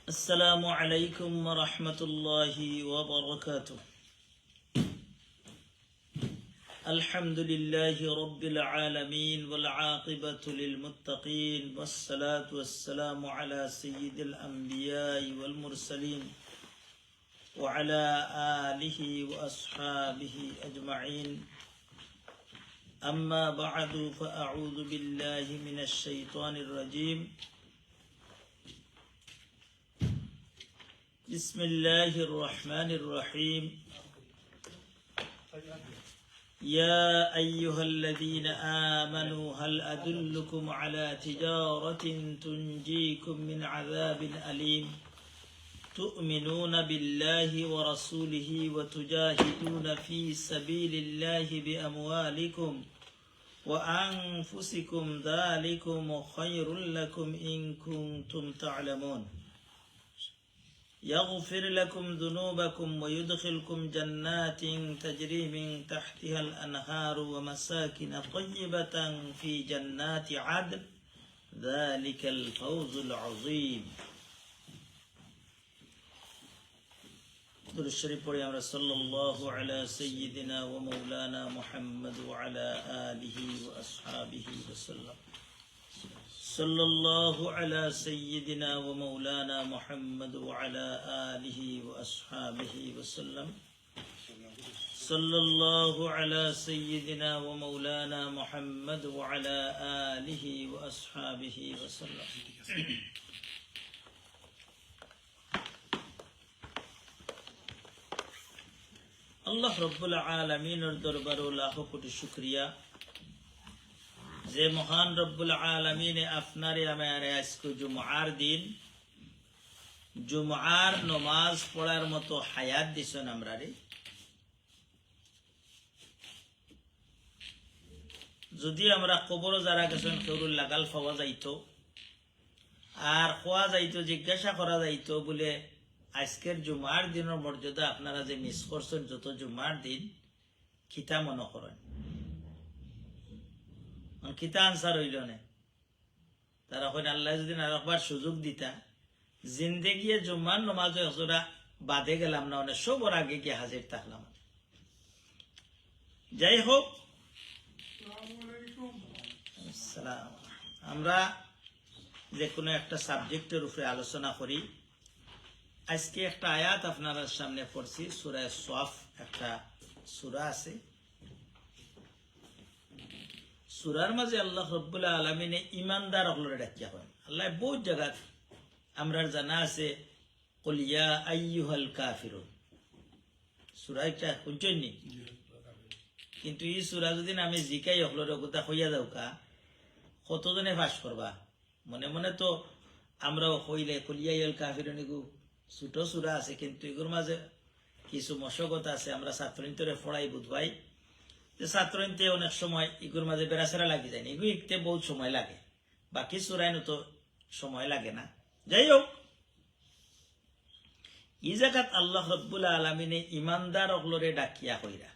السلام عليكم ورحمة الله وبركاته. الحمد لله رب العالمين والعاقبة للمتقين والصلاة والسلام على سيد الأنبياء والمرسلين وعلى آله وأصحابه أجمعين. أما بعد فأعوذ بالله من الشيطان الرجيم. بسم الله الرحمن الرحيم. يا أيها الذين آمنوا هل أدلكم على تجارة تنجيكم من عذاب أليم تؤمنون بالله ورسوله وتجاهدون في سبيل الله بأموالكم وأنفسكم ذلكم خير لكم إن كنتم تعلمون. يغفر لكم ذنوبكم ويدخلكم جنات تجري من تحتها الأنهار ومساكن طيبة في جنات عدن ذلك الفوز العظيم. درود الشريف পড়ি আমরা সাল্লাল্লাহু আলা সাইয়্যিদিনা ওয়া মাওলানা মুহাম্মদ ওয়া আলা আলিহি ওয়া আসহাবিহি ওয়া সাল্লাম. صلى الله على سيدنا ومولانا محمد وعلى آله وأصحابه وسلم. صلى الله على سيدنا ومولانا محمد وعلى آله وأصحابه وسلم. الله رب العالمين দরবারে লাখো কোটি শুকরিয়া যে মহান রব্বুল আলামিন আপনারে আমারে আজকে জুমআর দিন জুমআর নামাজ পড়ার মতো হায়াত দিছেন আমরারে। যদি আমরা কবরও যারা গেছেন কেউর লাগাল পাওয়া যাইতো আর খোয়া যাইতো জিজ্ঞাসা করা যাইতো বলে আজকের জুমআর দিনের মর্যাদা আপনারা যে মিস করছেন যত জুমআর দিন খিতা মনে করেন কিতা আনসার হইল না। তারা কইন আল্লাহ যদি আরেকবার সুযোগ দিতা জিন্দেগিয়ে জুম্মার নমাজ হজরা বাদে গেলাম না, অনেক সবর আগে গিয়ে হাজির থাকলাম। যাই হোক, আমরা যে কোনো একটা সাবজেক্টের উপরে আলোচনা করি। আজকে একটা আয়াত আপনার সামনে পড়ছি, সূরা সফ একটা সূরা আছে। সূরার মাঝে আল্লাহ রাব্বুল আলামিনে ইমানদার হলরে ডাকিয়া হয়। আল্লাহ বহুত জায়গা আমরা জানা আছে কুল ইয়া আইয়ুহাল কাফিরুন, সূরাটা শুনছেননি? কিন্তু এই সূরা যদি আমি জিকাই হলরে কথা কইয়া দাও কা কতজনে পাস করবা? মনে মনে তো আমরাও কইলে কুল ইয়া আইয়ুহাল কাফিরুন এগু ছোট সূরা আছে, কিন্তু এগুর মাঝে কিছু মশকত আছে। আমরা ছাত্রীন্তরে পড়াই বুঝবাই যে ছাত্রীতে অনেক সময় এগুলোর মাঝে বেড়াচেরা লাগি যায়, এগুলো ইকতে বহুত সময় লাগে, বাকি সুরাইন তো সময় লাগে না। যাই হোক, এই জায়গাত আল্লাহ রাব্বুল আলামিনে ইমানদার অগলরে ডাকিয়া কইরা।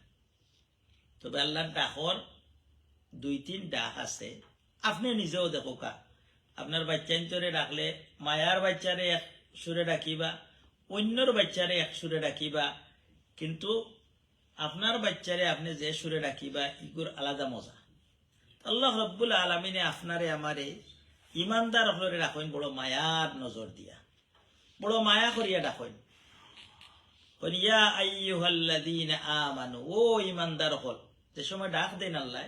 তবে আল্লাহর ডাকর দুই তিন ডাক আছে, আপনি নিজেও দেখো কা। আপনার বাচ্চান্তরে ডাকলে মায়ার বাচ্চারে এক সুরে ডাকিবা, অন্যর বাচ্চারে এক সুরে ডাকিবা, কিন্তু আপনার বাচ্চারে আপনি যে সুরে ডাকিবা ইগুর আলাদা মজা। আল্লাহ রাব্বুল আলামিনে আপনারে আমারে ইমানদার হলরে রাখেন বড় মায়ার নজর দিয়া, বড় মায়া করিয়া ডাকেন। ইয়া আইয়ুহাল্লাযীনা আমানু, ও ইমানদার হল। যে সময় ডাক দেন আল্লাহ,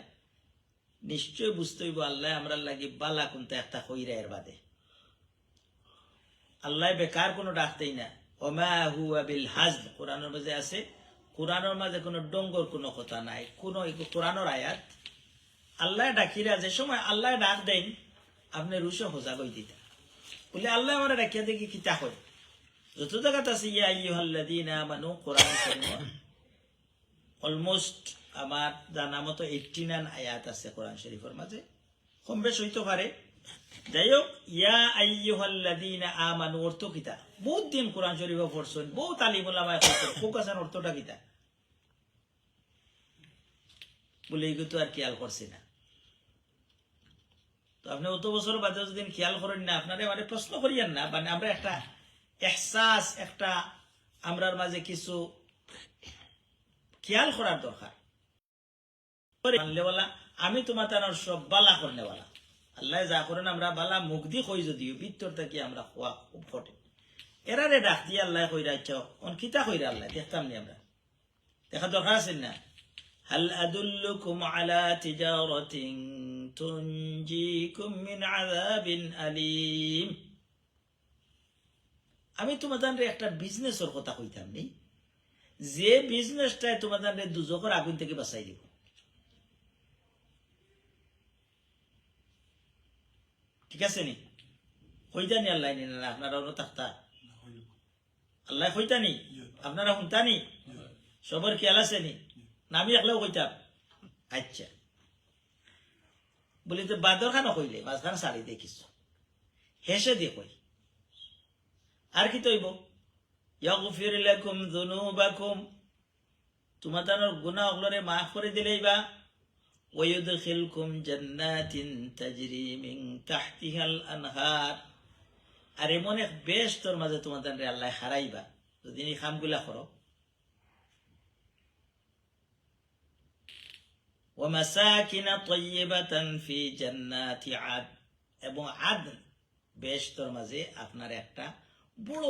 নিশ্চয় বুঝতে হইব আল্লাহ আমরা লাগি বালা কোনটা একটা কইরা এর বাদে। আল্লাহ বেকার কোনো ডাক দেই না। ওমা হুয়া বিল হাজল, কোরআনের মাঝে আছে। কোরআনের মাঝে কোনো ডঙ্গর কোনো কথা নাই, কোন কোরআনের আয়াত। আল্লাহ ডাকিরা যে সময় আল্লাহ ডাক দেন আপনি রুশো হোজা কই দিতা বলে আল্লাহ আমার ডাকিয়া দেখি কিতা হয়। যত জায়গাত আছে ইয়া আইয়ুহাল্লাযীনা আমানু, কোরআন শরীফ অলমোস্ট আমার জানা মতো 89 আয়াত আছে কোরআন শরীফের মাঝে, কম বেশ হইতে পারে। যাই হোক, ইয়া আইয়ুহাল্লাযীনা আমানু অর্থ কিতা বহুত দিন কোরআন শরীফে পড়ছেন, বহুত আলিম উলামায়ে কইছেন ফোকাসের অর্থটা কিতা বলে এগুলো তো আর খেয়াল করছি না। তো আপনি অত বছর বাদে যদি খেয়াল করেন না, আপনারা মানে প্রশ্ন করিয়েন না, মানে আমরা এহসাস একটা আমরার মাঝে কিছু খেয়াল করার দরকার। মানলেওয়ালা আমি তোমার তানোর সব বালা করনেওয়ালা আল্লাহ যা করেন আমরা বালা মুগ্ধি কই যদিও ভিতর থেকে আমরা খোয়া খুব ফটে এরারে ডাক দিয়ে আল্লাহ কইরা ইচ্ছা অনকিতা কইরা আল্লাহ দেখতাম নি আমরা দেখা দরকার আছে না। হাল আদুল্লুকুম আলা তিজারাতিন তুনজিকুম মিন আযাবিন আলীম, আমি তোমাদের একটা বিজনেসের কথা কইতাম নি যে বিজনেসটাই তোমাদের দুজকের আগুন থেকে বাঁচাই দিব। ঠিক আছে নি কইতানি আল্লাহ নি না আপনারা অন্য থাকতা আল্লাহ কইতানি আপনারা শুনতানি সবার খেয়াল আছে নি না আমি একলেও কইতাম। আচ্ছা বলি তো বাদর খান কইলে মাঝখান সারি দেখিস হেসে দিয়ে কই আর কি তৈব ইয়াগফির লাকুম যুনুবাকুম তোমাদের গুনাহ ওগুলোরে মাফ করে দিলেই বা ويدخلكم جنات تجري من تحتها الأنهار আর এমন এক বেশ তোর মাঝে তোমাদের আল্লাহ হারাইবা যদি এই কামগুলা করো। ومساكن طيبة في جنات عدن এবং আদন বেশ তোর মাঝে আপনার একটা বড়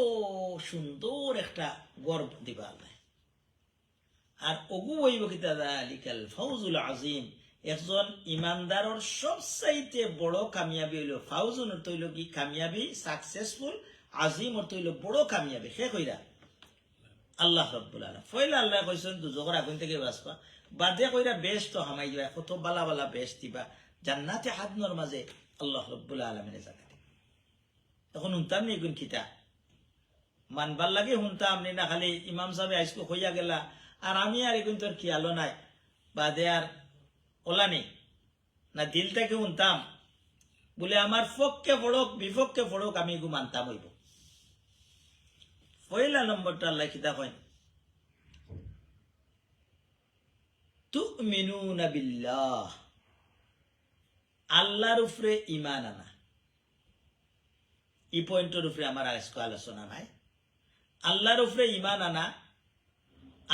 সুন্দর একটা ঘর দিবা আল্লাহ। আর ওগু হইব কি যালিকাল ফাউজুল আযীম, একজন ইমানদারের সবচাইতে বড় কামিয়াবি হইল ফাউজুন অর্থ হইল কি কামিয়াবি সাকসেসফুল, আজিম অর্থ হইল বড় কামিয়াবি। সে কইরা আল্লাহ রাব্বুল আলামিন ফয়লা আল্লাহ কইছেন দুজকের আগুন থেকে বাঁচবা বাদে কইরা বেশ তো হামাই দিবা কত বালা বালা বেশ দিবা জান্নাতে আদনের মাঝে আল্লাহ রাব্বুল আলামিনের জায়গা দিবা। তখন শুনতাম নি এগুন খিতা মানবার লাগে শুনতাম নি না খালি ইমাম সাহেব আইসকো হইয়া গেলা আর আমি আর এগুন তোর খেয়ালও নাই বাদে আর ওলা নেই না দিল থেকে শুনতাম বলে আমার পক্ষে পড়ক বিপক্ষে পড়ক আমি এগু মানতাম হইব। পয়লা নম্বরটা আল্লাহ কিতা কয় তুমিনুনা বিল্লাহ, আল্লাহর উপরে ঈমান আনা। এই পয়েন্টের উপরে আমার আজকে আলোচনা নাই। আল্লাহর উপরে ঈমান আনা,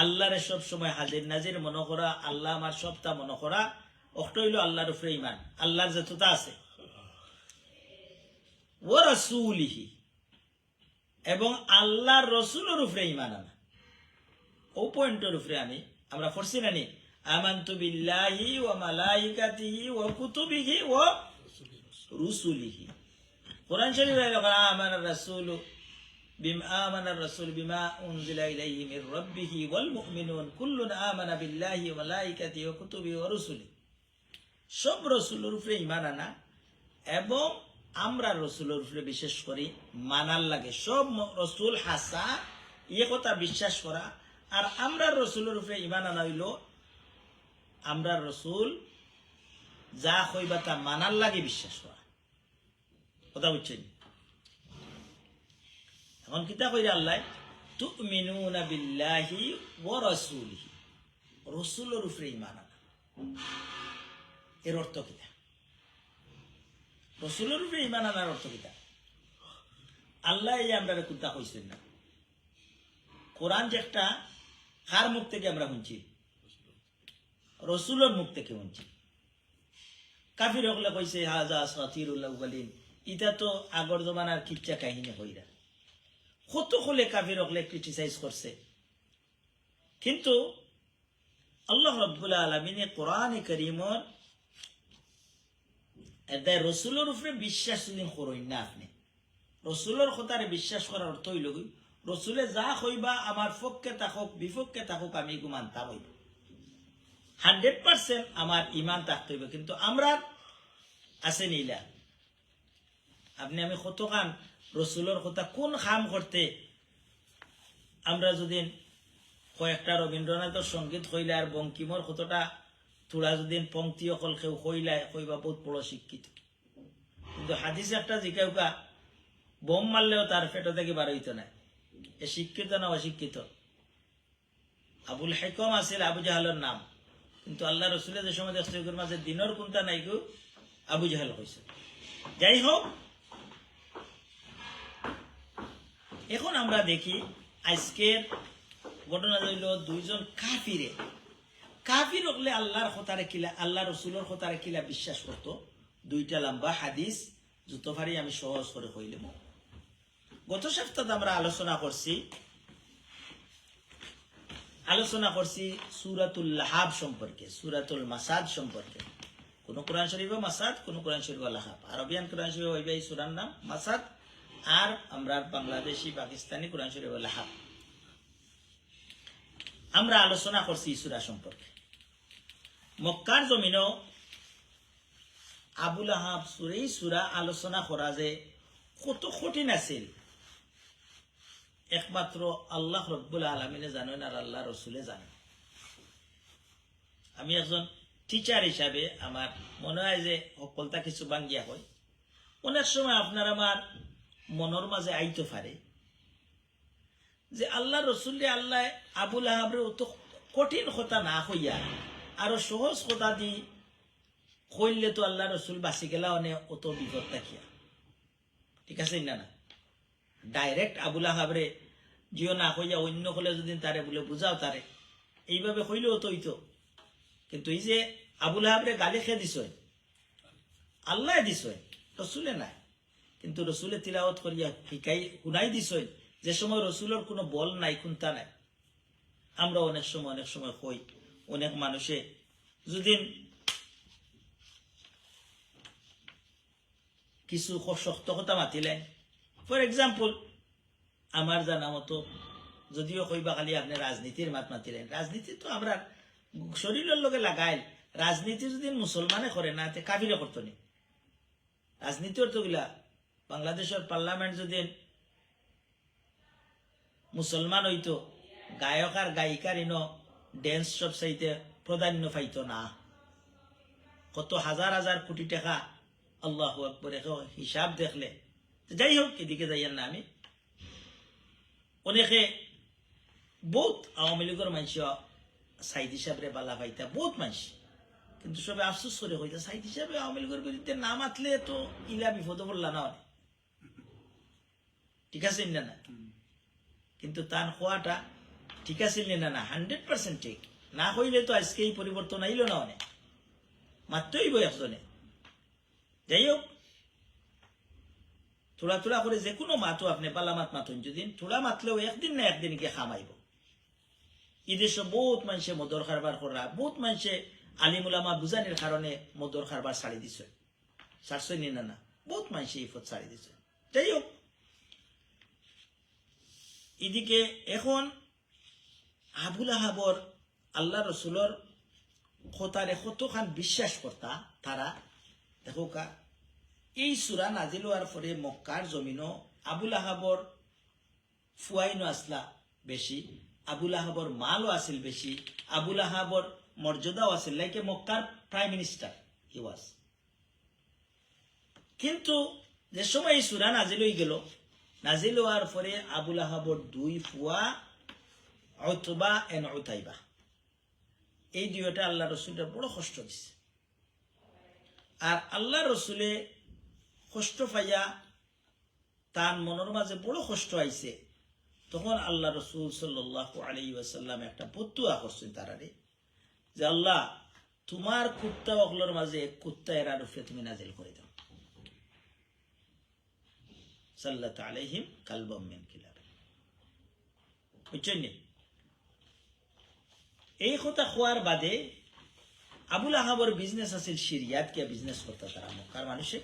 আল্লাহরে সব সময় হাজির নাজির মনে করা, আল্লাহ আমার সবটা মনে করা, ওটা হইল আল্লাহর উপরে ঈমান। আল্লাহর যতটা আছে ও রাসূলিহি এবং আল্লাহর রসুলের উপরে ঈমান আনা। ও পয়েন্টের উপরে আমরা পড়ছি না নি আমানতু বিল্লাহি ওয়া মালাইকাতিহি ওয়া কুতুবিহি ওয়া রুসুলিহি। কোরআন শরীফে লেখা আমানার রাসূলু আমানার রাসূল বিমা উনজিলা ইলাইহি মির রাব্বিহি ওয়াল মুমিনুন কুল্লুন আমানা বিল্লাহি ওয়া মালাইকাতিহি ওয়া কুতুবিহি ওয়া রুসুলিহি। সব রসুলের উপরে ঈমান আনা এবং আমরা রসুলের উপরে বিশেষ করে মানার লাগে। সব রসুল হাসা ইয়ে কথা বিশ্বাস করা আর আমরা রসুলের উপরে ঈমান আনা হইল আমরা রসুল যা কইবা তা মানার লাগে বিশ্বাস করা। কথা বুঝছেন? এখন কিতা কইরা আল্লাহ তুমিনুনা বিল্লাহি ওয়া রাসূলিহি, রসুলের উপরে ঈমান আনা। এর অর্থ কিতা? রসুলের উপরে ঈমান আনার অর্থ কিতা? আল্লাহ এই আমরা কুত্তা কইছেন না। কোরআন যে একটা কার মুখ থেকে আমরা শুনছি? রসুলের মুখ থেকে শুনছি। কাফির হকলে কইছে হাজা আসাতিরুল আউয়ালিন, ইটা তো আগর জমানার কিচ্ছা কাহিনী হইরা। কত হলে কাফির হকলে ক্রিটিসাইজ করছে, কিন্তু আল্লাহ রাব্বুল আলামিন কোরআনে কারীমর এদায় রসুলের উপরে বিশ্বাস দিন করইন না। আপনি রসুলের কথারে বিশ্বাস করার অর্থ হইল রসুলে যা কইবা আমার পক্ষে থাকুক বিপক্ষে থাকুক আমি এগু মানতাম হইব। 100% আমার ইমান থাকতে হইব। কিন্তু আমরা আছে নিলা আপনি আমি কতখান রসুলের কথা কোন খাম করতে আমরা যদি কয়েকটা রবীন্দ্রনাথের সঙ্গীত কইলে আর বঙ্কিমর কতটা তোরা যদি পঙ্ক্তি অকল কেউ কইলাই কইবা বহুত বড় শিক্ষিত, কিন্তু হাদিস একটা জিকাউকা বোম মারলেও তার পেটো থেকে বার হইতো না। এ শিক্ষিত না অশিক্ষিত? আবুল হাইকম আছিল আবু জাহালের নাম, কিন্তু আল্লাহ রসুলের যে সময় দেখছে মাঝে দিনের কোনটা নাই গো আবু জাহাল হয়েছে। যাই হোক এখন আমরা দেখি আজকের ঘটনা হইল দুইজন কাফির হলে আল্লাহর কথারে কিলা আল্লাহ রসুলের কথারে কিলা বিশ্বাস করতো। দুইটা লম্বা হাদিস যত পারি আমি সহজ করে কইলাম। গত সপ্তাহে আমরা আলোচনা করছি সূরাতুল লাহাব সম্পর্কে, সূরাতুল মাসাদ সম্পর্কে। কোন কোরআন শরীফে মাসাদ, কোন কোরআন শরীফে লাহাব। আরবিয়ান কোরআন শরীফে হইবে এই সূরার নাম মাসাদ, আর আমরা বাংলাদেশি পাকিস্তানি কোরআন শরীফে লাহাব। আমরা আলোচনা করছি এই সূরা সম্পর্কে। মক্কার জমিনও আবু লাহাব এই সূরা আলোচনা করা যে কত কঠিন আছিল, একমাত্র আল্লাহ রব্বুল আলামিনে জানেন আর আল্লাহ রসুলে জানেন। আমি একজন টিচার হিসাবে আমার মনে হয় যে সকলতা কিছু বাঙ্গিয়া হয়। অনেক সময় আপনার আমার মনের মাঝে আইতে পারে যে আল্লাহ রসুল আল্লাহ আবু লাহাবরে অত কঠিন কথা না হইয়া আরো সহজ কথা দি কইলে তো আল্লাহ রসুল বাঁচি গেলা অনেক অত বিপদ থাকিয়া। ঠিক আছে না? ডাইরেক্ট আবু লাহাবরে জিও না কইয়া অন্য হলে যদি তারে বলে বুঝাও তারে এইভাবে কইলেও তো হইতো। কিন্তু এই যে আবু লাহাবরে গালি খেয়ে দিছ, আল্লাহ দিছ, রসুলে নাই। কিন্তু রসুলে তিলাওয়াত করিয়া শিকাই শুনাই দিছ যে সময় রসুলের কোনো বল নাই, খুনতা নাই। আমরা অনেক সময় কই অনেক মানুষে যদি কিছু শক্ত কথা মাতিলেন, ফর এক্সাম্পল আমার জানা মতো যদিও কইবা খালি আপনি রাজনীতির মাত মাতিলেন, রাজনীতি তো আমরা শরীরের লগে লাগাই। রাজনীতি যদি মুসলমানে করে না তে কাফিরে করতো নি। রাজনীতি অর্থ গিলা বাংলাদেশের পার্লামেন্ট যদি মুসলমান হইতো, গায়ক আর গায়িকার ইনো ড্যান্স সব চাইতে প্রাধান্য পাইত না। কত হাজার হাজার কোটি টাকা আল্লাহু আকবার হিসাব দেখলে। যাই হোক, এদিকে যাইয়েন না। আমি অনেকে বহুত আওয়ামী লীগের মানুষ সাইদ হিসাবে বালা পাইতা, বহুত মানুষ, কিন্তু সবে আফসোস করে হইতা সাইদ হিসাবে আওয়ামী লীগের বিরুদ্ধে না মাতলে তো ইলা বিপদ পড়লা না অনেক। ঠিক আছে না? কিন্তু তার হওয়াটা ঠিক আছে না 100% ঠিক না হইলে তো আজকে এই পরিবর্তন আইল না অনেক, মাত্রই বই একজনে। যাই হোক, থোড়া করে যে কোনো মাতো আপনি পালামাত মাতুন, যদি থোড়া মাতলেও একদিন না একদিন গিয়ে খামাইব। এদেশে বহুত মানুষে মদর কারবার করা, বহুত মানুষে আলিমুলামা বুঝানির কারণে মদর কারবার ছাড়ি দিছে, ছাড়ছে না বহুত মানুষে এই ফত ছাড়ি দিছে। যাই হোক, এদিকে এখন আবু লাহাবর আল্লাহ রসুলর কথারে কতখান বিশ্বাস করতা তারা। দেখো এই সূরা নাজিল হওয়ার পরে মক্কার জমিনও আবু লাহাবর ফুয়াইনো আসলা বেশি, আবু লাহাবর মালও আসিল বেশি, আবু লাহাবর মর্যাদাও আসিল, লাইকে মক্কার প্রাইম মিনিস্টার হি ওয়াজ। কিন্তু যে সময় এই সূরা নাজিল হয়ে গেল, নাজিল হওয়ার পরে আবু লাহাবর দুই ফুয়া উতবা এন্ড উতাইবা, এই দুইটা আল্লাহ রসুলের বড় কষ্ট দিছে। আর আল্লাহ রসুলে কষ্ট পাইয়া তার মনের মাঝে বড় কষ্ট আইছে। তখন আল্লাহ রসুল সাল্লাল্লাহু আলাইহি ওয়াসাল্লাম একটা বদদুয়া করছেন তারারে, যে আল্লাহ তোমার কুত্তা অগলোর মাঝে এক কুত্তা এরা রূপে তুমি নাজিল করে দাও। সাল্লাল্লাহু আলাইহিম কালবাম মিন কিলাব। বুঝছেন? এই কথা খোয়ার বাদে আবু লাহাবর বিজনেস আছিল সিরিয়াত কে বিজনেস করতে তারা মক্কার মানুষে।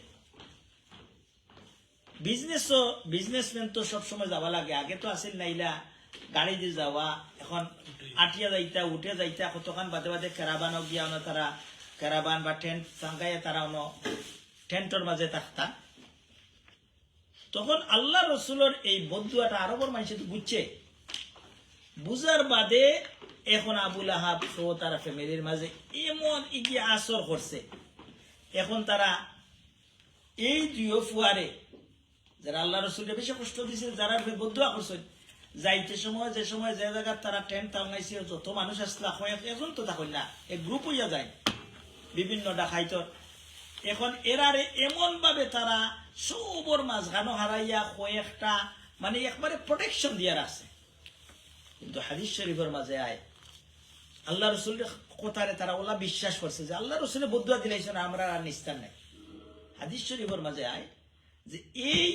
বিজনেসম্যান তো সবসময় যাওয়া লাগে। আগে তো আসিল নাইলা গাড়ি দিয়ে যাওয়া, এখন আটিয়া যাইতা উঠে যাইতা কতক্ষণ বাদে বাদে ক্যারাবানও গিয়া তারা ক্যারাবান বা টেন্ট সাঙ্গাইয়া তারা টেন্টর মাঝে থাকতা। তখন আল্লাহ রসুলের এই বদুয়াটা আরবর মানুষে তো বুঝছে, বুঝার বাদে এখন আবু লাহাব সহ তারা ফ্যামিলির মাঝে এমন ইগিয়ে আসর করছে। এখন তারা এই দুই ফুয়ারে যারা আল্লাহ রসুলকে বেশি কষ্ট দিয়েছে, যারা বদুয়া করছে, যাইতে সময় যে জায়গা তারা টেন্ট টাঙাইছে, যত মানুষ আসলা এখন তো তখন না এক গ্রুপ হইয়া যায় বিভিন্ন ডাকাইত। এখন এরারে এমন ভাবে তারা সবর মাঝখানো হারাইয়া কয়েকটা মানে একবারে প্রোটেকশন দিয়ে রাখছে। কিন্তু হাদিস শরীফের মাঝে আয় আল্লাহ রসুলের কথারে তারা ওলা বিশ্বাস করছে যে আল্লাহ রসুলের বদুয়া দিলাইছে না, আমরা আর নিস্তার নাই। হাদিস শরীফের মাঝে আয় যে এই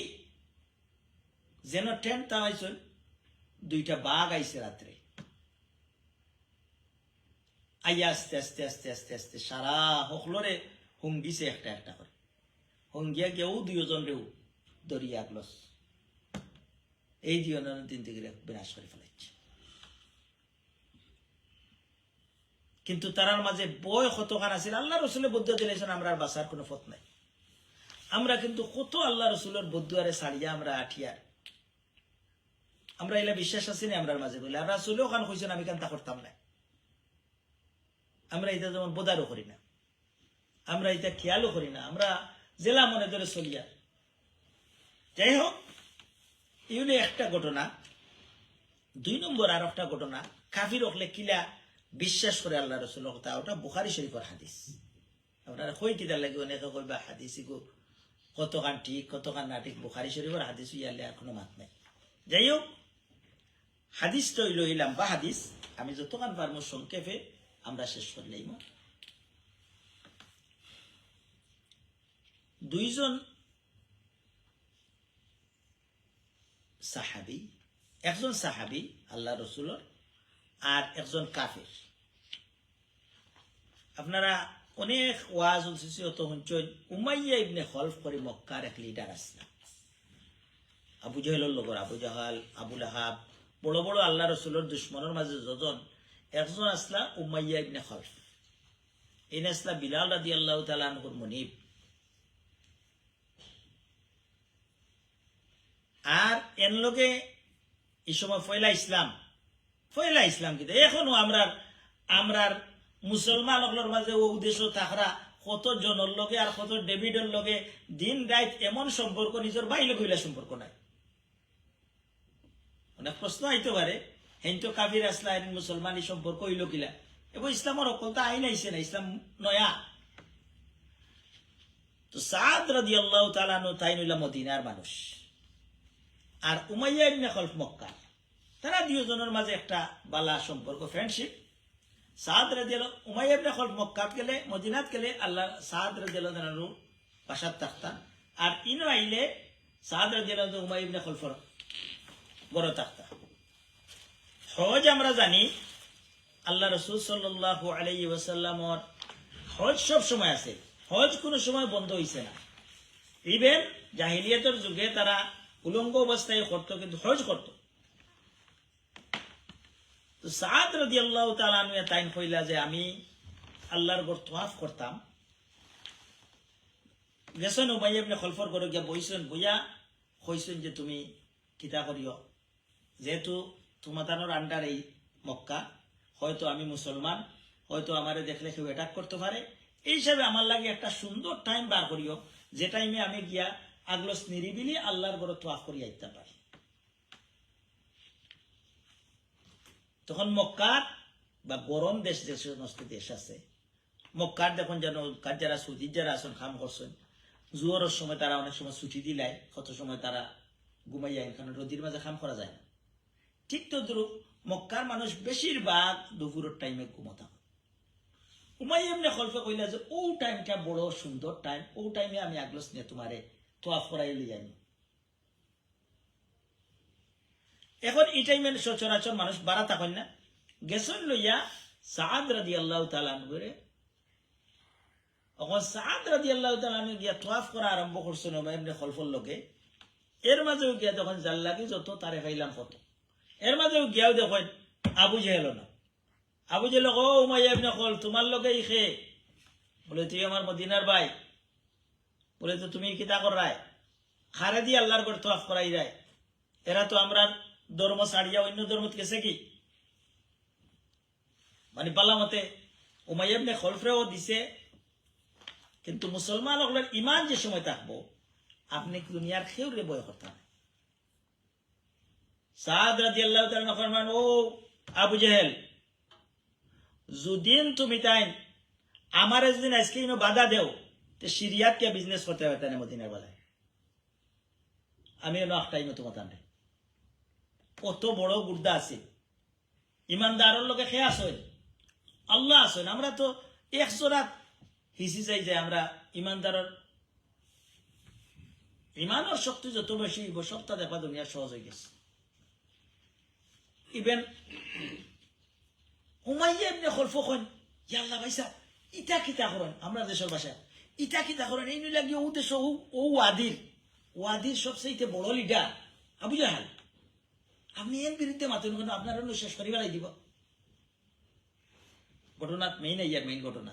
যেন টেন্ট তামাইছেন, দুইটা বাঘ আইছে রাত্রে, আইয়া আস্তে আস্তে আস্তে আস্তে আস্তে সারা হকলরে হুঙ্গিছে একটা একটা করে, হুঙ্গিয়া গিয়েও দুইজন রেও দরিয়া গ্লস এই দুইজনের তিন থেকে বিনাশ করে ফেলাইছে। কিন্তু তারার মাঝে বয় কতখান আছিল, আল্লাহ রসুলের বদুয়া দিলেছেন, আমরা আর বাঁচার কোনো পথ নাই। আমরা কিন্তু কত আল্লাহ রসুলের বদুয়ারে ছাড়িয়া আমরা আঠিয়ার, আমরা এলা বিশ্বাস আছি না আমরা মাঝে বলে আমরা চলেও খান কইছেন আমি কান্তা করতাম না। আমরা এটা যেমন বোদারও করি না, আমরা এটা খেয়ালও করি না, আমরা জেলা মনে ধরে চলিয়া। যাই হোক, ইউনি একটা ঘটনা। 2 নম্বর আর একটা ঘটনা, কাফির হকলে কিলা বিশ্বাস করে আল্লাহ রসুলের কথা, ওটা বুখারী শরীফের হাদিস। আপনারা কই কিদার লাগে অনেকে কইবা হাদিস কতখান ঠিক কতখান না ঠিক, বুখারী শরীফের হাদিস ইয়ালে আর কোনো মাত নাই। যাই হোক, হাদিস তো লইলাম বা হাদিস, আমি যতক্ষণ পারবো সংক্ষেপে আমরা শেষ করলাম। 2 জন সাহাবী, একজন সাহাবী আল্লাহ রসুলের আর একজন কাফির। আপনারা অনেক ওয়াজ অত শুনছেন, উমাইয়া ইবনে খলফ করে মক্কার এক লিডার আসলা, আবু জাহেলের লগর, আবু জাহাল, আবু লাহাব, বড় বড় আল্লাহ রসুলের দুশ্মনের মাঝে যজন, একজন আসলা উমাইয়া ইবনে খলফ। এই আসলা বিলাল রাদিয়াল্লাহু তাআলা আনহুর মুনিব। আর এর লগে এই সময় ফয়লা ইসলাম কিন্তু এখনো আমরার মুসলমান হকলের মাঝে ও উদ্দেশ্য থাকরা কত জনের লগে আর কত ডেভিডের লগে দিন রাত এমন সম্পর্ক নিজের বাইরে কইলা সম্পর্ক নাই। অনেক প্রশ্ন আইতে পারে, হেন তো কাফির আসলা মুসলমান এই সম্পর্ক হইল কিলা, এবং ইসলামের অকল তো আইন আইসে না, ইসলাম নয়া। তো সাদ রাদিয়াল্লাহু তাআলা আনহু তাই নইলা মদিনার মানুষ, আর উমাইয়া ইবনে খলফ মক্কা। তারা দুজনের মাঝে একটা বালা সম্পর্ক, ফ্রেন্ডশিপ। সাদ রাদিয়াল্লাহু, উমাইয়া ইবনে খলফ মক্কাত গেলে, মদিনাত গেলে আল্লাহ সাদ রাদিয়াল্লাহু আনহু বাসাত থাকতাম, আর ইনো আইলে সাদ রাদিয়াল্লাহু আনহু উমাইয়া ইবনে খলফর বড় থাকতা। হজ আমরা জানি আল্লাহ রাসূল সাল্লাল্লাহু আলাইহি ওয়াসাল্লামর হজ সব সময় আছে, হজ কোনো সময় বন্ধ হইছে না। ইভেন জাহিলিয়াতের যুগে তারা উলঙ্গ অবস্থায় করতো, কিন্তু হজ করতো। তো সাদ রাদিয়াল্লাহু তাআলা আনহু তাইন কইলা যে আমি আল্লাহর ঘর তওয়াফ করতাম, গেছেন উমাইয়া ইবনে খলফর ঘরে গিয়া বইছেন, বইয়া কইছেন যে তুমি কিতা করিও, যেহেতু তোমাদের আন্ডার এই মক্কা, হয়তো আমি মুসলমান, হয়তো আমারে দেখলে কেউ অ্যাটাক করতে পারে, এই হিসাবে আমার লাগে একটা সুন্দর টাইম বার করিও, যে টাইমে আমি গিয়া আগলস নিরিবিলি আল্লাহর ঘরে তওয়াফ করিয়া আইতে পারি। তখন মক্কার বা গরম দেশ, যে সমস্ত দেশ আছে মক্কার, দেখুন যেন যারা সৌদির যারা আছেন কাম করছেন, জোয়ারের সময় তারা অনেক সময় ছুটি দিলাই, কত সময় তারা ঘুমাইয়া, কারণ রোদির মাঝে কাম করা যায় না। ঠিক তদ্রুপ মক্কার মানুষ বেশিরভাগ দুপুরের টাইমে ঘুমতাম। উমাইয়া ইবনে খলফে কইলা যে ও টাইমটা বড় সুন্দর টাইম, ও টাইমে আমি আগলস নিয়ে তোমারে তওয়াফ করাই লই যাই। এখন এই টাইমে সচরাচর মানুষ বাড়া থাকেন না, গেছেন লইয়া সাদ রাদিয়াল্লাহু তাআলা আনহুরে। এখন সাদ রাদিয়াল্লাহু তাআলা আনহু গিয়া তওয়াফ করা আরম্ভ করছেন উমাইয়া ইবনে খলফর লগে। এর মাঝেও গিয়া যখন জাল লাগি যত তারে খাইলাম কত, এর মাঝেও গিয়াও দেখেন আবু জেহেল না, আবু জেহেল ও উমাইয়া ইবনে খলফ তোমার লগে ইখে, বলে তুই আমার মদিনার ভাই, বলে তো তুমি কিতা কর রায়, খারে দিয়ে আল্লাহর ঘর তওয়াফ করাই রায়, এরা তো আমরা ধর্ম ছাড়িয়া অন্য ধর্ম গেছে কি, মানে পালা মতে উমাইয়া ইবনে খলফরেও দিছে। কিন্তু মুসলমান হলের ইমান যে সময় থাকবো, আপনি দুনিয়ার খেউরে বয় করতাম। সাদ রাদিয়াল্লাহু তাআলা ফরমান, ও আবু জেহেল, যদিন তুমি তাই আমার যদি আজকে বাধা দেও, তো সিরিয়াত কে বিজনেস করতে পারতেন মদিনার বেলায়, আমি একটাই মতো কথা নেই। কত বড় গুর্দা আছে ইমানদারের লগে খে আসেন আল্লাহ আসেন আমরা তো একশোরাত হিসি চাই যে আমরা ইমানদারের ইমানের শক্তি যত বেশি সবটা দেখা দুনিয়া সহজ হয়ে গেছে ইভেন উমাইয়া ইবনে খলফ কইন ইয়া আল্লাহ ভাইসা ইটা কিতা করেন আমরা দেশের ভাষা ইটা কিতা করেন এই লাগি ও দেশ ও ওয়াদির সবচেয়ে বড় লিডার আবু জাহাল আপনি এর বিরুদ্ধে মাতুন কেন আপনার শেষ করি বেড়াই দিব ঘটনা মেইন ঘটনা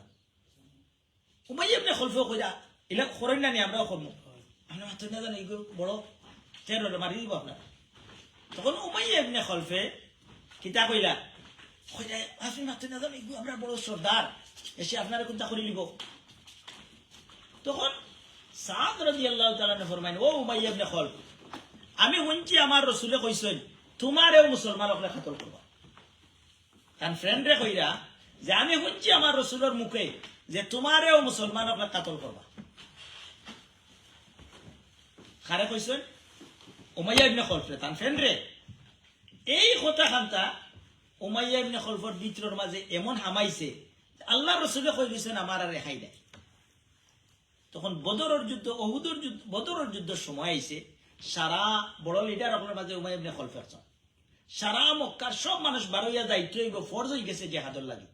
উমাইয়া ইবনে খলফ কইরা এলা করেন না নি আমরাও করবো আপনার মাতুন না জানেন এইগুলো বড় টেরর মারি দিব আপনার তখন উমাইয়া ইবনে খলফে কিতা কইলা আপনি মাতুন না জানেন এইগুলো আমরা বড় সর্দার এসে আপনারা কোনটা করে নিব তখন সাদ রাদিয়াল্লাহু তাআলা ফরমাইন ও উমাইয়া ইবনে খলফ আমি শুনছি আমার রাসূলে কইছেন তোমারেও মুসলমানকে কতল করবা কারণ ফ্রেন্ডরে কইরা যে আমি শুনছি আমার রাসূলের মুখে যে তোমারেও মুসলমানকে কতল করবা খারে কইছেন উমাইয়া ইবনে খলফ তান ফ্রেন্ডরে এই কথা খান্তা উমাইয়া ইবনে খলফর ভিতরের মাঝে এমন হামাইছে আল্লাহ রাসূলে কই দিয়েছেন আমার আর রেহাই নাই তখন বদরের যুদ্ধ সময় আইছে সারা বড় লিডার আপনার মাঝে উমাইয়া ইবনে খলফ আছেন সারা মক্কার সব মানুষ বারোইয়া যাইতে হইব ফরজ হয়ে গেছে জিহাদের লাগি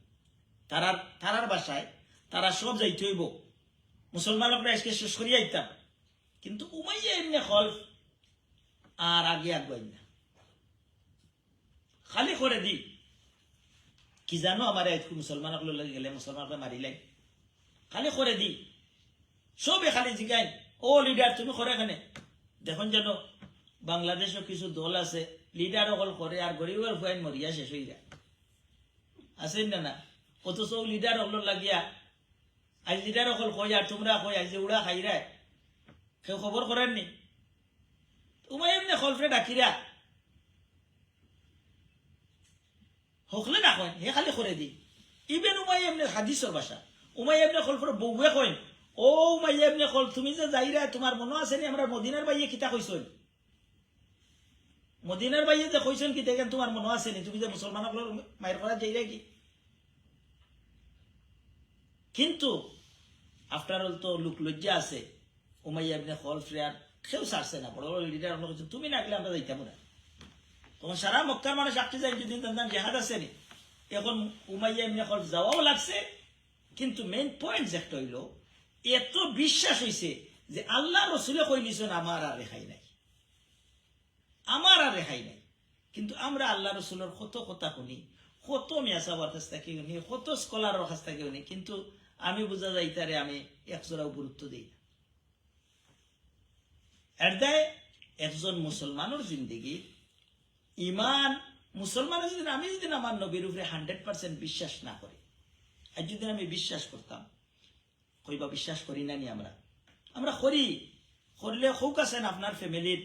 তারার বাসায় তারা সব যাইতে হইব মুসলমানরা আজকে শেষ করিয়া আইতাম কিন্তু উমাইয়া ইবনে খলফ আর আগে আগুয়াই না খালি করে দি কি জানো আমার মুসলমানক লাগি গেলে মুসলমানকে মারিলাই খালি করে দি সবে খালি জিগাই ও লিডার তুমি করে এখানে দেখুন যেন বাংলাদেশও কিছু দল আছে লিডার অকল করে আর গরিবের ফুয়াইন মরিয়া শেষ হয়ে যায় আছেন না অথচ লিডার অকল লাগিয়া আজ লিডার অকল কই আর তোমরা কই আজ উড়া খাইরা কেউ খবর করেননি উমাইয়া ইবনে খলফে ডাকিরা হকলে না কইন হে খালি করে দি ইবেন উমাইয়া ইবনে হাদিসের ভাষা উমাইয়া ইবনে খলফের বউয়ে কইন ও উমাইয়া ইবনে খলফ তুমি যে যাইরা তোমার মনে আছে নি আমরা মদিনার বাইয়ে কিতা কইছই মদিনার বাইয়ে যে কইছেন কি দেখেন তোমার মনে আছে নি তুমি যে মুসলমানক মায়ের করা যাইরা কি কিন্তু আফটার অল তো লোক লজ্জা আছে উমাইয়া ইবনে খলফ আর কেউ ছাড়ছে না বড় বড় লিডার আমরা কইছে তুমি না গেলে আমরা যাইতাম না তখন সারা মক্কার মানুষ আটকে যায় যদি তার জেহাদ আছে নি এখন উমাইয়া ইবনে খলফ যাওয়াও লাগছে কিন্তু মেইন পয়েন্ট যেটা হইল এত বিশ্বাস হইছে যে আল্লাহ রসুলে কই নিছেন আমার আর রেহাই নাই কিন্তু আমরা আল্লাহ রসুলের কত কথা শুনি কত মিয়াসাবার কাছ থেকে শুনি কত স্কলারের কাছ থেকে শুনি কিন্তু আমি বোঝা যাই তারে আমি একজোড়াও গুরুত্ব দিই না এর দায় একজন মুসলমানের জিন্দগি ইমান মুসলমানের যদি আমি যদি আমার নবীর উপরে 100% বিশ্বাস না করি আর যদি আমি বিশ্বাস করতাম কইবা বিশ্বাস করি না নি আমরা করলে হোক আছেন আপনার ফ্যামিলির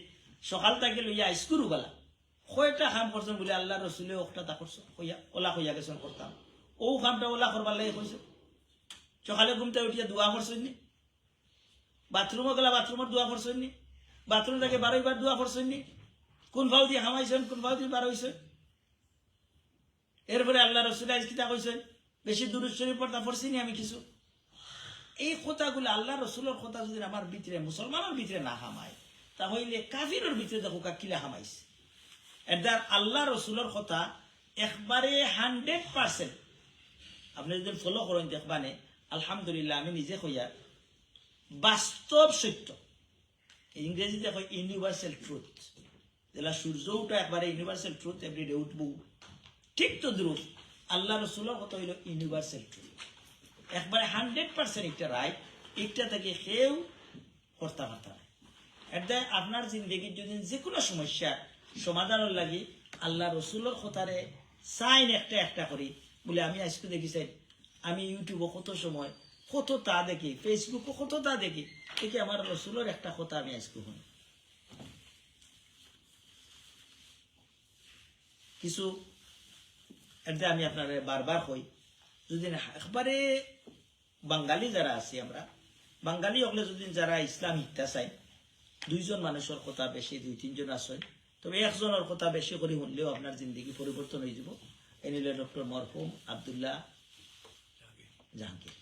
সকাল থেকে লইয়া স্কুল গলা কয়টা কাম করছেন বলে আল্লাহ রসুলে ওটা তা করছো ওলা কইয়া গেছেন করতাম ও কামটা ওলা করবার লাগে কইছে সকালে ঘুমতে উঠিয়া দোয়া করছেন নি বাথরুমে গেলা বাথরুমের দোয়া করছেন নি বাথরুম থেকে 12 বার দোয়া করছেন নি কোন ভাও দিয়ে হামাইছেন কোন ভাও দিয়ে বার হইছেন এরপরে আল্লাহ রসুল আজ কিতা কইছেন বেশি দুরূদ শরীফ পড়তা পড়ছি নি আমি কিছু এই কথাগুলো আল্লাহ রসুলের কথা যদি আমার ভিতরে মুসলমানের ভিতরে না হামায় তাহলে কাফিরের ভিতরে দেখো কিলা হামাইছে এদার আল্লাহ রসুলের কথা একবারে 100% আপনি যদি ফলো করেন দেখবানে আলহামদুলিল্লাহ আমি নিজে কইয়া বাস্তব সত্য ইংরেজিতে কয় ইউনিভার্সাল ট্রুথ যেটা সূর্য উঠা একবারে ইউনিভার্সাল ট্রুথ এভরিডে উঠবো ঠিক তো দ্রুত আল্লাহ রসুলের কথা হইল ইউনিভার্সাল ট্রুথ একবারে 100% একটা রাইট একটা থেকে কেউ করতে পারতে না এটা আপনার জিন্দগির যদি যে কোনো সমস্যা সমাধানের লাগে আল্লাহ রসুলের কথারে সাইন একটা করি বলে আমি আজকে দেখিছি আমি ইউটিউবে কত সময় কত তা দেখি ফেসবুকে কত তা দেখি দেখি আমার রসুলের একটা কথা আমি আজকে শুনি কিছু এটা আমি আপনার বারবার কই যদি একবারে বাঙালি যারা আছি আমরা বাঙালি হলে যদি যারা ইসলাম শিক্ষা চাই 2 জন মানুষের কথা বেশি 2-3 জন আসেন তো তবে একজনের কথা বেশি করে শুনলেও আপনার জিন্দগি পরিবর্তন হয়ে যাব। এনিলে ডক্টর মরহুম আব্দুল্লাহ জাহাঙ্গীর।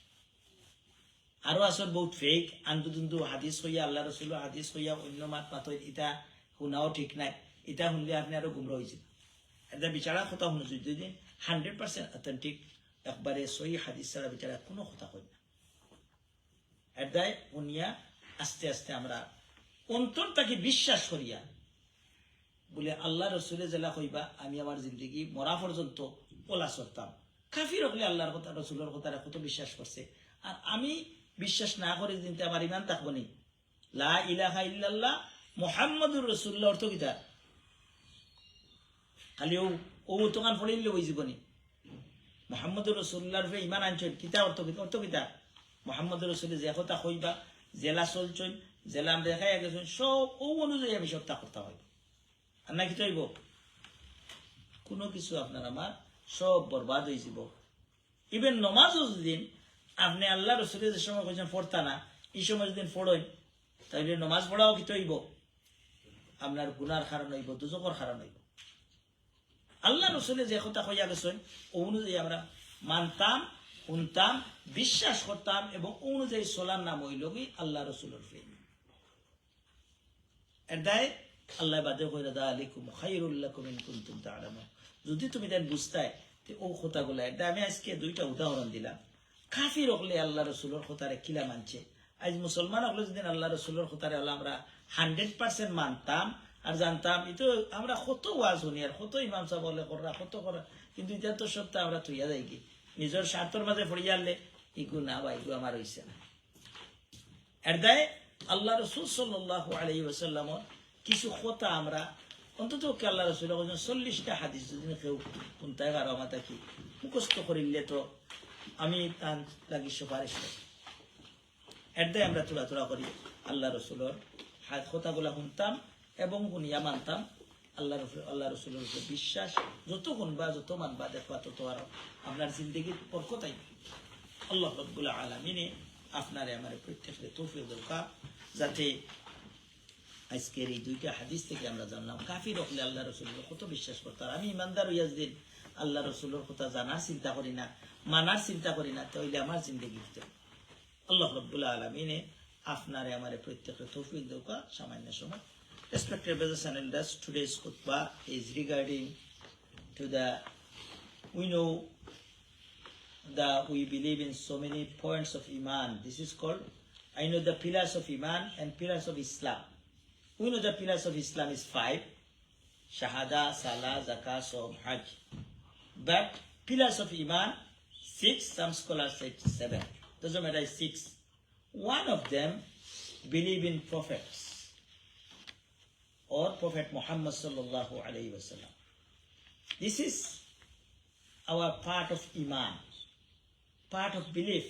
আরো আসল বহুত ফেক আন্দুদুন্দু হাদিস হইয়া আল্লাহ রসুল হাদিস হইয়া অন্য মাত মাত এটা শুনাও ঠিক নাই। এটা শুনলে আপনি আরো গুমরা হয়েছিল। এটা বিচারা কথা শুনো যদি 100% অথেন্টিক একবারে সহি হাদিস ছাড়া বিচারা কোনো কথা কই না। এটাই শুনিয়া আস্তে আস্তে আমরা অন্তর তাকে বিশ্বাস করিয়া বলে আল্লাহ রসুলের জেলা কইবা আমি আমার জিন্দগি মরা পর্যন্ত ওলা করতাম। কাফির হলে আল্লাহর কথা রসুলের কথা কত বিশ্বাস করছে, আর আমি বিশ্বাস না করে দিনতে আমার ইমান থাকবো নি। লা ইলাহা ইল্লাল্লাহ মুহাম্মাদুর রাসূলুল্লাহ অর্থ কিতা? খালি ও তোকান পড়িলে ওই জীবনী মুহাম্মাদুর রাসূলুল্লাহর উপরে ইমান আনছেন কিতা অর্থ কিতা? অর্থ কিতা? মুহাম্মাদুর রাসূলের যে কথা কইবা, জেলা চলছেন, জেলা আমরা দেখাই গেছেন, সব ও অনুযায়ী আমি সব তা করতে হইব। আর না কি চাইব কোনো কিছু আপনার আমার সব বরবাদ হয়ে যাব। ইভেন নমাজও যেদিন আপনি আল্লাহ রসুলের যে সময় কইছেন পড়তা না, এই সময় যেদিন পড়েন তাইলে নমাজ পড়াও কি হইব আপনার গুনার কারণ হইব, দুজকর কারণ হইব। আল্লাহ রসুলের যে কথা কইয়া গেছেন ও অনুযায়ী আমরা মানতাম, শুনতাম, বিশ্বাস করতাম এবং অনুযায়ী চলার নাম হইল কি আল্লাহ রসুলের প্রেম। এটাই আল্লাহ বাদে কইরা দা আলাইকুম খায়রুল লাকুম ইন কুনতুম তা'লামুন। যদি তুমি দেন বুঝতাই তে ও কথাগুলো, এটা আমি আজকে দুইটা উদাহরণ দিলাম। কাফির হলে আল্লাহ রসুলের কথারে কিলা মানছে, আজ মুসলমান হলে যদি আল্লাহ রসুলের কথারে আমরা 100% মানতাম আর জানতাম, এটা আমরা কত ওয়াজ শুনি আর কত ইমাম সাহেব বলে করা কত করা, কিন্তু এটা তো সবটা আমরা তুইয়া যাই কি নিজের স্বার্থের মাঝে পড়িয়া আনলে ইগু না বা ইগু আমার হইছে না। এর দায় আল্লাহ রসুল সাল্লাল্লাহু আলাইহি ওয়াসাল্লামের কিছু কথা আমরা অন্তত আল্লাহ রসুল 40টা হাদিস যদি কেউ কোনটাই কারো মাথা কি মুখস্থ করিলে তো আমি তার লাগি সুপারিশ করি। এর দায় আমরা তোলা তোলা করি আল্লাহ রসুলের কথাগুলা শুনতাম এবং শুনিয়া মানতাম। আল্লাহ রসুলের উপর বিশ্বাস যত শুনবা যত মানবা দেখবা তত আর আপনার জিন্দগির বরকত আইবে। আল্লাহ রাব্বুল আলামিনে আপনারে আমার প্রত্যেককে তৌফিক দাও যাতে আজকের এই দুইটা হাদিস থেকে আমরা জানলাম কাফির হলে আল্লাহ রসুলের কত বিশ্বাস করতাম। আমি ইমানদার হইয়া দিন আল্লাহ রসুলের কথা জানার চিন্তা করি না, মানার চিন্তা করি না, তাহলে আমার জিন্দগি আল্লাহ রাব্বুল আলামিনে আপনারে আমার প্রত্যেককে তৌফিক দাও। সামান্য সময় respected brothers and elders, today's khutbah is regarding to the, we know that we believe in so many points of Iman. This is called, I know the pillars of Iman and pillars of Islam. We know the pillars of Islam is 5, Shahada, Salah, Zakah, Sawm, Hajj. But pillars of Iman, 6, some scholars say 7. Doesn't matter, 6. One of them, believe in prophets, or Prophet Muhammad sallallahu alayhi wa sallam. This is our part of Iman, part of belief.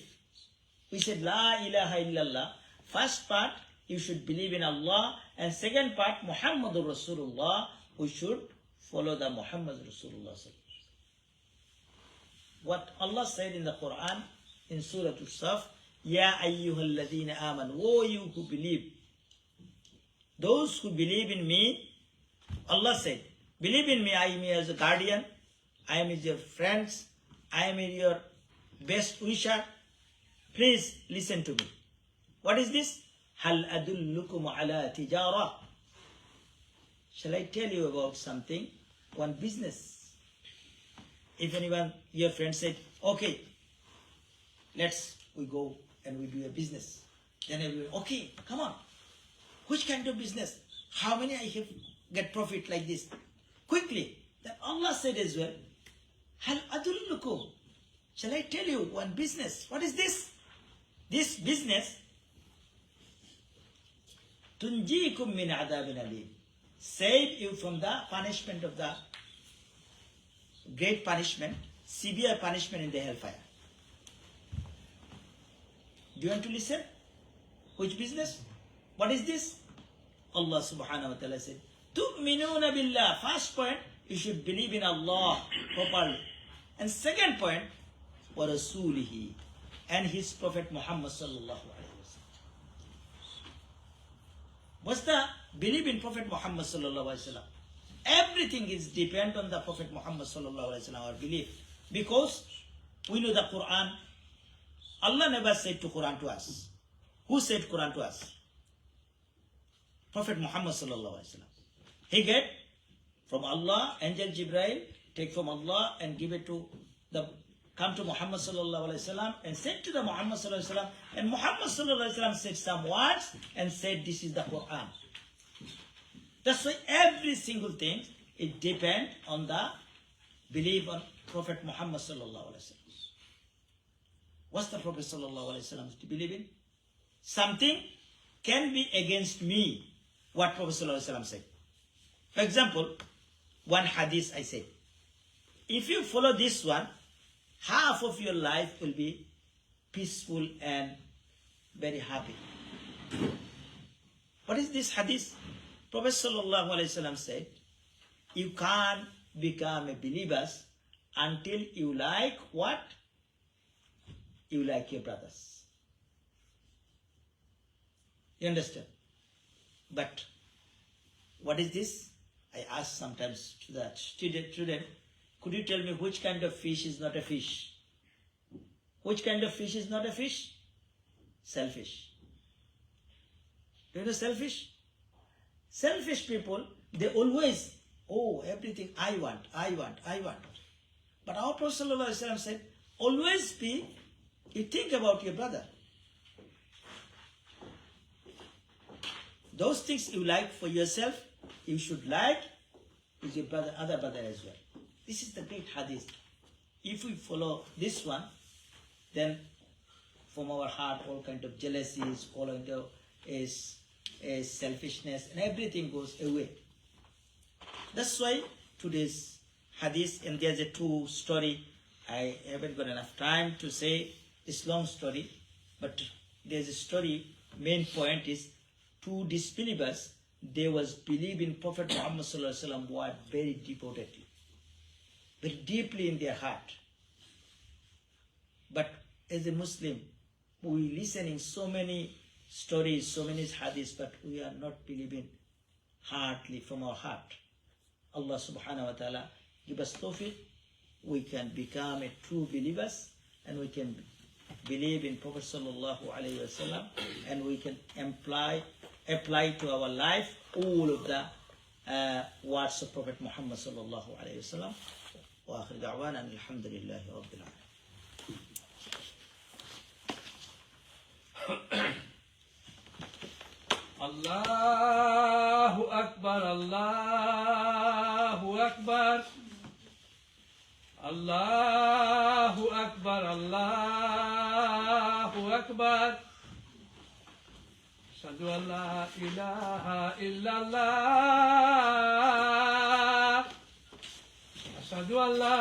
We said La ilaha illallah. First part, you should believe in Allah, and second part, Muhammadur Rasulullah. We should follow the Muhammad Rasulullah. What Allah said in the Quran, in Surah As-Saf, Ya ayyuhalladhina aman, O you who believe, those who believe in me, Allah said, believe in me, I am as a guardian, I am your friends, I am your best wisher. Please listen to me. What is this? Hal adullukum ala tijara. Shall I tell you about something? One business. If anyone, your friend said, okay, we go and we do a business. Then everyone, okay, come on. Which kind of business? How many I have get profit like this? Quickly. Then Allah said as well, Hal adullukum. Shall I tell you one business? What is this? This business, tunjikum min adabin alim. Save you from the punishment of the great punishment, severe punishment in the hellfire. Do you want to listen? Which business? What is this? Allah subhanahu wa ta'ala said, Tu'minuna billah. First point, you should believe in Allah properly. And second point, wa rasulihi, and his Prophet Muhammad sallallahu alayhi wa sallam. What's the believe in Prophet Muhammad sallallahu alayhi wa sallam? Everything is depend on the Prophet Muhammad sallallahu alaihi wasallam, our belief. Because we know the Quran. Allah never said to Quran to us. Who said Quran to us? Prophet Muhammad sallallahu alaihi wasallam. He get from Allah, angel Jibril, take from Allah and give it to come to Muhammad sallallahu alaihi wasallam and said to the Muhammad sallallahu alaihi wasallam, and Muhammad sallallahu alaihi wasallam said some words and said this is the Quran. That's why every single thing it depends on the belief on Prophet Muhammad sallallahu alaihi wasallam. What's the Prophet sallallahu alaihi wasallam to believe in? Something can be against me, what Prophet sallallahu alaihi wasallam said. For example, one hadith I said, if you follow this one, half of your life will be peaceful and very happy. What is this hadith? Prophet sallallahu alaihi wasallam said, you can't become a believer until you like what? You like your brothers. You understand? But what is this? I ask sometimes to the student, could you tell me which kind of fish is not a fish? Which kind of fish is not a fish? Selfish. Do you know selfish? Selfish people, they always, everything I want. But our Prophet ﷺ said, always you think about your brother. Those things you like for yourself, you should like with your brother, other brother as well. This is the great hadith. If we follow this one, then from our heart all kind of jealousies, all kind of is selfishness, and everything goes away. That's why today's hadith, and there's a true story. I haven't got enough time to say this long story, but there's a story. Main point is two disbelievers. They was believe in Prophet Muhammad sallallahu alaihi wasallam word very devotedly, very deeply in their heart. But as a Muslim, we listening so many stories, so many hadiths, but we are not believing heartily from our heart. Allah subhanahu wa ta'ala give us tawfiq. We can become a true believers, and we can believe in Prophet sallallahu alaihi wasallam, and we can apply to our life all of the words of Prophet Muhammad sallallahu alaihi wasallam. Wa akhir da'wana alhamdulillahi rabbil alamin. Allahu Akbar, Allahu Akbar, Allahu Akbar, Allahu Akbar. Ashhadu an la ilaha illallah. Ashhadu an la